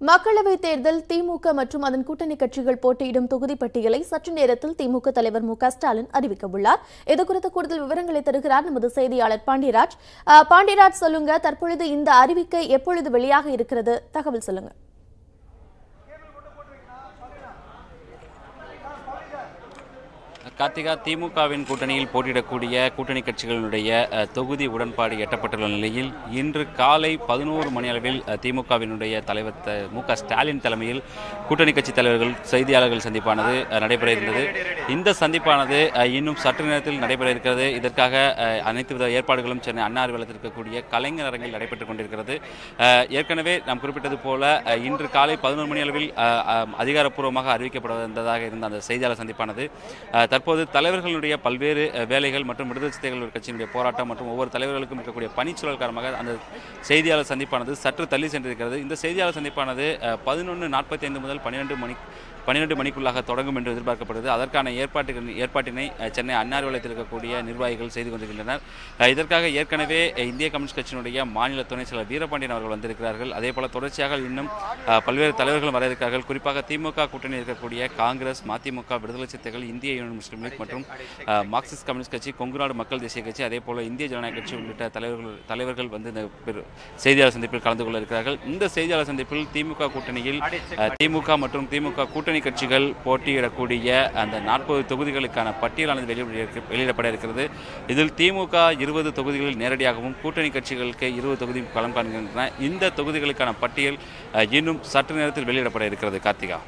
மக்களவைத் தேர்தல் திமுக மற்றும் அதன் கூட்டணி கட்சிகள் போட்டியிடும் தொகுதி பட்டியலை சற்று நேரத்தில் திமுக தலைவர் மு.க.ஸ்டாலின் அறிவிக்கவுள்ளார். இதுகுறித்த கூடுதல் விவரங்களை தருகிறார் நமது செய்தியாளர் பாண்டியராஜ். பாண்டியராஜ், சொல்லுங்க, தற்பொழுது இந்த அறிவிக்கை எப்பொழுது வெளியாக இருக்கிறது? தகவல் சொல்லுங்க. கார்த்திகா, திமுகவின் கூட்டணியில் போட்டியிடக்கூடிய கூட்டணி கட்சிகளுடைய தொகுதி உடன்பாடு எட்டப்பட்டுள்ள நிலையில் இன்று காலை 11 மணி அளவில் திமுகவினுடைய தலைவர் மு.க.ஸ்டாலின் தலைமையில் கூட்டணி கட்சி தலைவர்கள் செய்தியாளர்கள் சந்திப்பானது நடைபெற இருந்தது. இந்த சந்திப்பானது இன்னும் சற்று நேரத்தில் நடைபெற இருக்கிறது. இதற்காக அனைத்து வித ஏற்பாடுகளும் சென்னை அண்ணா அறிவாலயத்தில் இருக்கக்கூடிய கலைஞர் அரங்கில் நடைபெற்றுக் கொண்டிருக்கிறது. ஏற்கனவே நாம் குறிப்பிட்டது போல இன்று காலை 11 மணி அளவில் அதிகாரப்பூர்வமாக அறிவிக்கப்பட்டதாக இருந்த அந்த செய்தியாளர் சந்திப்பானது தற்போது தலைவர்களுடைய பல்வேறு வேலைகள் மற்றும் விடுதலை சிறுத்தைகள் கட்சியினுடைய போராட்டம் மற்றும் ஒவ்வொரு தலைவர்களுக்கும் இருக்கக்கூடிய பணிச்சூழல் காரணமாக அந்த செய்தியாளர் சந்திப்பானது சற்று தள்ளி சென்றிருக்கிறது. இந்த செய்தியாளர் சந்திப்பானது 11:45 முதல் 12 மணிக்குள்ளாக தொடங்கும் என்று எதிர்பார்க்கப்படுகிறது. அதற்கான ஏற்பாட்டினை சென்னை அண்ணா அறிவாலயத்தில் இருக்கக்கூடிய நிர்வாகிகள் செய்து கொண்டிருக்கின்றனர். இதற்காக ஏற்கனவே இந்திய கம்யூனிஸ்ட் கட்சியினுடைய மாநில துணை செயலர் வீரபாண்டியன் அவர்கள் வந்திருக்கிறார்கள். அதேபோல தொடர்ச்சியாக இன்னும் பல்வேறு தலைவர்கள் வர இருக்கிறார்கள். குறிப்பாக திமுக கூட்டணியில் இருக்கக்கூடிய காங்கிரஸ், மதிமுக, விடுதலை சிறுத்தைகள், இந்திய யூனியன் முஸ்லீம் லீக் மற்றும் மார்க்சிஸ்ட் கம்யூனிஸ்ட் கட்சி, கொங்குநாடு மக்கள் தேசிய கட்சி, அதேபோல இந்திய ஜனநாயக கட்சி உள்ளிட்ட தலைவர்கள் வந்து இந்த செய்தியாளர் சந்திப்பில் கலந்து கொள்ள இருக்கிறார்கள். இந்த செய்தியாளர் சந்திப்பில் திமுக கூட்டணியில் திமுக மற்றும் திமுக கூட்டணி கட்சிகள் போட்டியிடக்கூடிய அந்த 40 தொகுதிகளுக்கான பட்டியலானது வெளியிடப்பட இருக்கிறது. இதில் திமுக 20 தொகுதிகளில் நேரடியாகவும் கூட்டணி கட்சிகளுக்கு 20 தொகுதி களம் காண்கின்றன. இந்த தொகுதிகளுக்கான பட்டியல் இன்னும் சற்று நேரத்தில் வெளியிடப்பட இருக்கிறது. கார்த்திகா,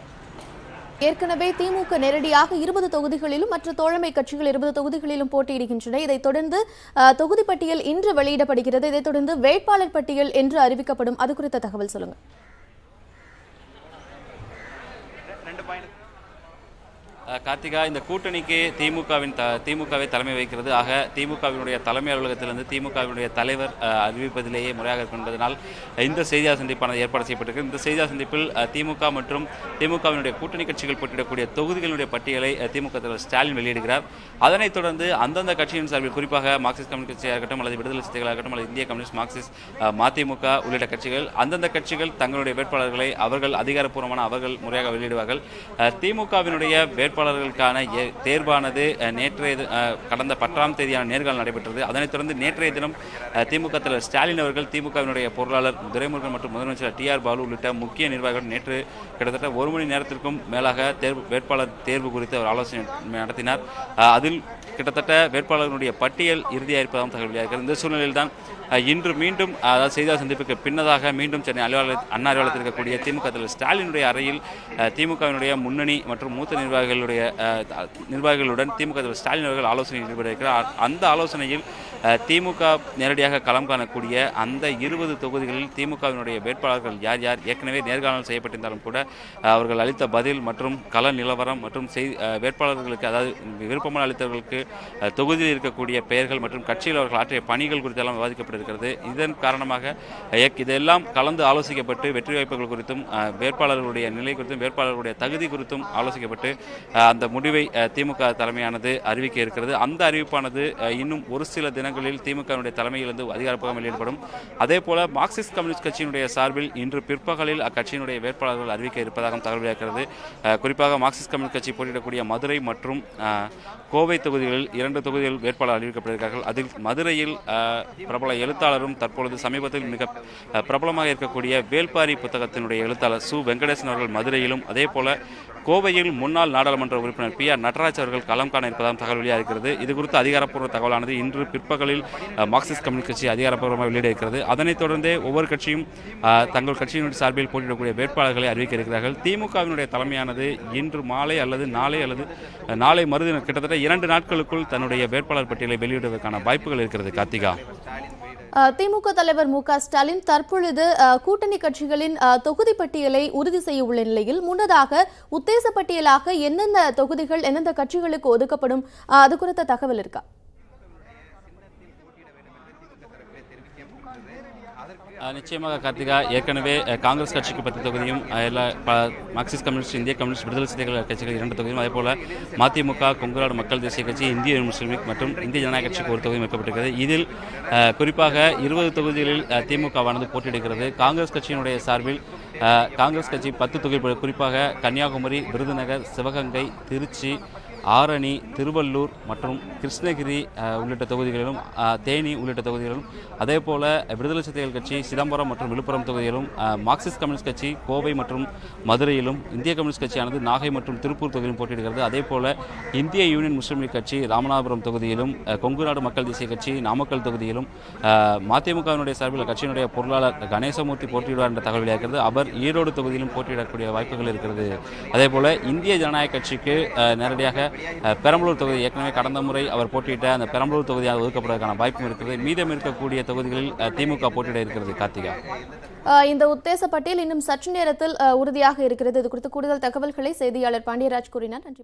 ஏற்கனவே திமுக நேரடியாக 20 தொகுதிகளிலும் மற்ற தோழமை கட்சிகள் 20 தொகுதிகளிலும் போட்டியிடுகின்றன. இதைத் தொடர்ந்து தொகுதி பட்டியல் இன்று வெளியிடப்படுகிறது. இதைத் தொடர்ந்து வேட்பாளர் பட்டியல் என்று அறிவிக்கப்படும். அது குறித்த தகவல் சொல்லுங்க. கார்த்திகா, இந்த கூட்டணிக்கு திமுகவை தலைமை வைக்கிறது. ஆக திமுகவினுடைய தலைமை அலுவலகத்திலிருந்து திமுகவினுடைய தலைவர் அறிவிப்பதிலேயே முறையாக இருக்கும் என்பதனால் இந்த செய்தியாளர் சந்திப்பானது ஏற்பாடு செய்யப்பட்டிருக்கு. இந்த செய்தியாளர் சந்திப்பில் திமுக மற்றும் திமுகவினுடைய கூட்டணி கட்சிகள் போட்டியிடக்கூடிய தொகுதிகளுடைய பட்டியலை திமுக தலைவர் ஸ்டாலின் வெளியிடுகிறார். அதனைத் தொடர்ந்து அந்தந்த கட்சியின் சார்பில் குறிப்பாக மார்க்சிஸ்ட் கம்யூனிஸ்ட் கட்சியாகட்டும் அல்லது விடுதலை சிறுத்தைகளாகட்டும் அல்லது இந்திய கம்யூனிஸ்ட், மார்க்சிஸ்ட், மதிமுக உள்ளிட்ட கட்சிகள் அந்தந்த கட்சிகள் தங்களுடைய வேட்பாளர்களை அவர்கள் முறையாக வெளியிடுவார்கள். திமுகவினுடைய வேட்பாளர்களுக்கான தேர்வானது கடந்த 10ஆம் தேதியான நேர்காணல் நடைபெற்றது. அதனைத் தொடர்ந்து நேற்றைய தினம் திமுக தலைவர் ஸ்டாலின் அவர்கள் திமுகவினுடைய பொருளாளர் துரைமுருகன் மற்றும் முதலமைச்சர் டி.ஆர். பாலு உள்ளிட்ட முக்கிய நிர்வாகிகள் நேற்று கிட்டத்தட்ட 1 மணி நேரத்திற்கும் மேலாக வேட்பாளர் தேர்வு குறித்து அவர் ஆலோசனை நடத்தினார். அதில் கிட்டத்தட்ட வேட்பாளர்களுடைய பட்டியல் இறுதியாக இருப்பதாகவும் தகவல் வெளியாகிறது. இந்த சூழ்நிலையில் தான் இன்று மீண்டும் அதாவது செய்தியாளர் சந்திப்புக்கு பின்னதாக மீண்டும் சென்னை அண்ணா அறிவாலயத்தில் இருக்கக்கூடிய திமுக தலைவர் ஸ்டாலினுடைய அறையில் திமுகவினுடைய முன்னணி மற்றும் மூத்த நிர்வாகிகளுடன் திமுக தலைவர் ஸ்டாலின் அவர்கள் ஆலோசனை ஈடுபட இருக்கிறார். அந்த ஆலோசனையில் திமுக நேரடியாக களம் காணக்கூடிய அந்த 20 தொகுதிகளில் திமுகவினுடைய வேட்பாளர்கள் யார் யார் ஏற்கனவே நேர்காணல் செய்யப்பட்டிருந்தாலும் கூட அவர்கள் அளித்த பதில் மற்றும் கள நிலவரம் மற்றும் வேட்பாளர்களுக்கு அதாவது விருப்பமான அளித்தவர்களுக்கு தொகுதியில் இருக்கக்கூடிய பெயர்கள் மற்றும் கட்சியில் அவர்கள் ஆற்றிய பணிகள் குறித்தெல்லாம் விவாதிக்கப்பட்டிருக்கிறது. இதன் காரணமாக இதெல்லாம் கலந்து ஆலோசிக்கப்பட்டு வெற்றி வாய்ப்புகள் குறித்தும் வேட்பாளர்களுடைய நிலை குறித்தும் வேட்பாளர்களுடைய தகுதி குறித்தும் ஆலோசிக்கப்பட்டு அந்த முடிவை திமுக தலைமையானது அறிவிக்க இருக்கிறது. அந்த அறிவிப்பானது இன்னும் ஒரு சில தினங்களில் திமுகவினுடைய தலைமையிலிருந்து அதிகாரப்பூர்வமாக வெளியிடப்படும். அதேபோல மார்க்சிஸ்ட் கம்யூனிஸ்ட் கட்சியினுடைய சார்பில் இன்று பிற்பகலில் அக்கட்சியினுடைய வேட்பாளர்கள் அறிவிக்க இருப்பதாக தகவல் வெளியாகிறது. குறிப்பாக மார்க்சிஸ்ட் கம்யூனிஸ்ட் கட்சி போட்டியிடக்கூடிய மதுரை மற்றும் கோவை தொகுதிகளில் 2 தொகுதிகள் வேட்பாளர் அறிவிக்கப்படுகிறார்கள். அதில் மதுரையில் பிரபல எழுத்தாளரும் தற்பொழுது சமீபத்தில் மிக பிரபலமாக இருக்கக்கூடிய வேல்பாரி புத்தகத்தினுடைய எழுத்தாளர் சு. வெங்கடேசன் அவர்கள் மதுரையிலும், அதேபோல கோவையில் முன்னாள் நாடாளுமன்ற உறுப்பினர் பி.ஆர். நடராஜ் அவர்கள் களம் காண இருப்பதாகவும் தகவல் வெளியாக இருக்கிறது. இது குறித்து அதிகாரப்பூர்வ தகவலானது இன்று பிற்பகலில் மார்க்சிஸ்ட் கம்யூனிஸ்ட் கட்சி அதிகாரப்பூர்வமாக வெளியிட இருக்கிறது. அதனைத் தொடர்ந்தே ஒவ்வொரு கட்சியும் தங்கள் கட்சியினுடைய சார்பில் போட்டியிடக்கூடிய வேட்பாளர்களை அறிவிக்க இருக்கிறார்கள். திமுகவினுடைய தலைமையானது இன்று மாலை அல்லது நாளை மறுதினம் கிட்டத்தட்ட 2 நாட்களுக்குள் தன்னுடைய வேட்பாளர் பட்டியலை வெளியிடுவதற்கான வாய்ப்புகள் இருக்கிறது. கார்த்திகா, திமுக தலைவர் மு.க.ஸ்டாலின் தற்பொழுது கூட்டணி கட்சிகளின் தொகுதி பட்டியலை உறுதி செய்ய உள்ள நிலையில் முன்னதாக உத்தேச பட்டியலாக எந்தெந்த தொகுதிகள் எந்தெந்த கட்சிகளுக்கு ஒதுக்கப்படும் அது குறித்த தகவல் இருக்கா? நிச்சயமாக கார்த்திகா, ஏற்கனவே காங்கிரஸ் கட்சிக்கு 10 தொகுதியும் மார்க்சிஸ்ட் கம்யூனிஸ்ட், இந்திய கம்யூனிஸ்ட், விடுதலை சிறுத்தைகள் கட்சிகள் 2 தொகுதியும், அதேபோல மதிமுக, கொங்கு நாடு மக்கள் தேசிய கட்சி, இந்திய முஸ்லீம் லீக் மற்றும் இந்திய ஜனநாயக கட்சிக்கு 1 தொகுதியும் வைக்கப்பட்டிருக்கிறது. இதில் குறிப்பாக 20 தொகுதிகளில் திமுகவானது போட்டியிடுகிறது. காங்கிரஸ் கட்சியினுடைய சார்பில் காங்கிரஸ் கட்சி 10 தொகுதிகள், குறிப்பாக கன்னியாகுமரி, விருதுநகர், சிவகங்கை, திருச்சி, ஆரணி, திருவள்ளூர் மற்றும் கிருஷ்ணகிரி உள்ளிட்ட தொகுதிகளிலும், தேனி உள்ளிட்ட தொகுதிகளிலும், அதேபோல விடுதலை சிறுத்தைகள் கட்சி சிதம்பரம் மற்றும் விழுப்புரம் தொகுதியிலும், மார்க்சிஸ்ட் கம்யூனிஸ்ட் கட்சி கோவை மற்றும் மதுரையிலும், இந்திய கம்யூனிஸ்ட் கட்சியானது நாகை மற்றும் திருப்பூர் தொகுதியிலும் போட்டியிடுகிறது. அதேபோல இந்திய யூனியன் முஸ்லீம் லீக் கட்சி ராமநாதபுரம் தொகுதியிலும், கொங்கு நாடு மக்கள் தேசிய கட்சி நாமக்கல் தொகுதியிலும், மதிமுகவினுடைய சார்பில் கட்சியினுடைய பொருளாளர் கணேசமூர்த்தி போட்டியிடுவார் என்ற தகவல் இருக்கிறது. அவர் ஈரோடு தொகுதியிலும் போட்டியிடக்கூடிய வாய்ப்புகள் இருக்கிறது. அதேபோல இந்திய ஜனநாயக கட்சிக்கு நேரடியாக பெரம்பலூர் தொகுதி, ஏற்கனவே கடந்த முறை அவர் போட்டியிட்ட அந்த பெரம்பலூர் தொகுதியாக ஒதுக்கப்படுவதற்கான வாய்ப்பும் இருக்கிறது. மீதம் இருக்கக்கூடிய தொகுதிகளில் திமுக போட்டியிட இருக்கிறது. கார்த்திகா, இந்த உத்தேச பட்டியல் இன்னும் சற்று நேரத்தில் உறுதியாக இருக்கிறது. இது குறித்து கூடுதல் தகவல்களை செய்தியாளர் பாண்டியராஜ் கூறினார். நன்றி.